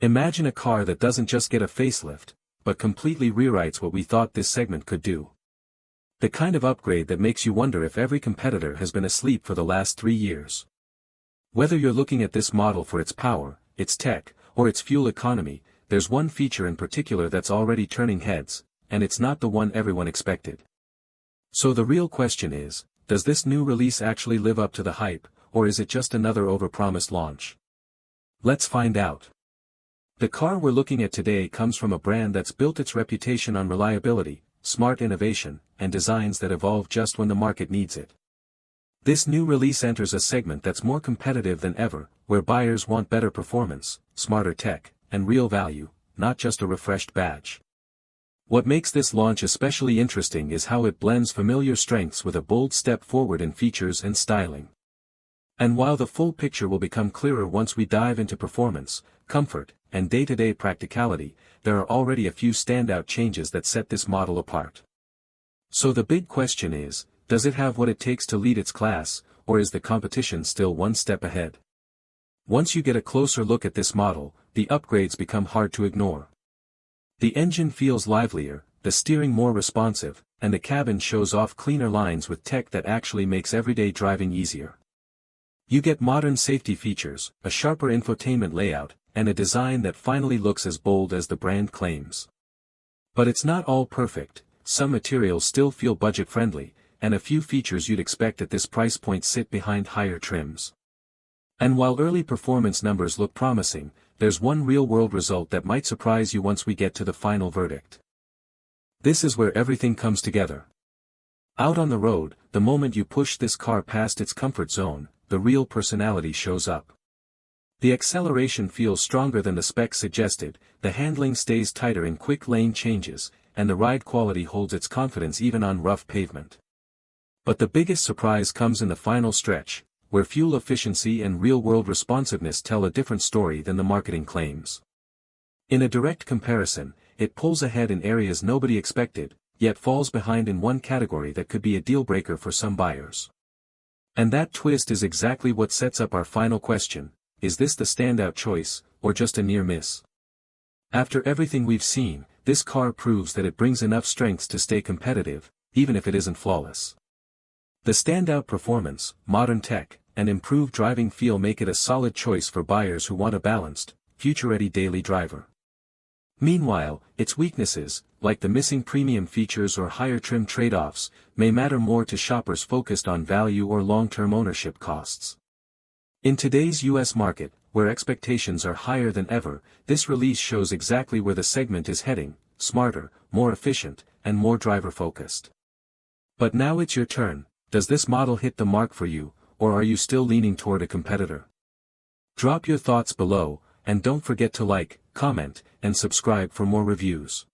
Imagine a car that doesn't just get a facelift, but completely rewrites what we thought this segment could do. The kind of upgrade that makes you wonder if every competitor has been asleep for the last 3 years. Whether you're looking at this model for its power, its tech, or its fuel economy, there's one feature in particular that's already turning heads, and it's not the one everyone expected. So the real question is, does this new release actually live up to the hype, or is it just another overpromised launch? Let's find out. The car we're looking at today comes from a brand that's built its reputation on reliability, smart innovation, and designs that evolve just when the market needs it. This new release enters a segment that's more competitive than ever, where buyers want better performance, smarter tech, and real value, not just a refreshed badge. What makes this launch especially interesting is how it blends familiar strengths with a bold step forward in features and styling. And while the full picture will become clearer once we dive into performance, comfort, and day-to-day practicality, there are already a few standout changes that set this model apart. So the big question is, does it have what it takes to lead its class, or is the competition still one step ahead? Once you get a closer look at this model, the upgrades become hard to ignore. The engine feels livelier, the steering more responsive, and the cabin shows off cleaner lines with tech that actually makes everyday driving easier. You get modern safety features, a sharper infotainment layout, and a design that finally looks as bold as the brand claims. But it's not all perfect, some materials still feel budget-friendly, and a few features you'd expect at this price point sit behind higher trims. And while early performance numbers look promising, there's one real-world result that might surprise you once we get to the final verdict. This is where everything comes together. Out on the road, the moment you push this car past its comfort zone, the real personality shows up. The acceleration feels stronger than the specs suggested, the handling stays tighter in quick lane changes, and the ride quality holds its confidence even on rough pavement. But the biggest surprise comes in the final stretch, where fuel efficiency and real-world responsiveness tell a different story than the marketing claims. In a direct comparison, it pulls ahead in areas nobody expected, yet falls behind in one category that could be a deal-breaker for some buyers. And that twist is exactly what sets up our final question: is this the standout choice, or just a near miss? After everything we've seen, this car proves that it brings enough strengths to stay competitive, even if it isn't flawless. The standout performance, modern tech, and improved driving feel make it a solid choice for buyers who want a balanced, future-ready daily driver. Meanwhile, its weaknesses, like the missing premium features or higher trim trade-offs, may matter more to shoppers focused on value or long-term ownership costs. In today's US market, where expectations are higher than ever, this release shows exactly where the segment is heading: smarter, more efficient, and more driver-focused. But now it's your turn. Does this model hit the mark for you, or are you still leaning toward a competitor? Drop your thoughts below, and don't forget to like, comment, and subscribe for more reviews.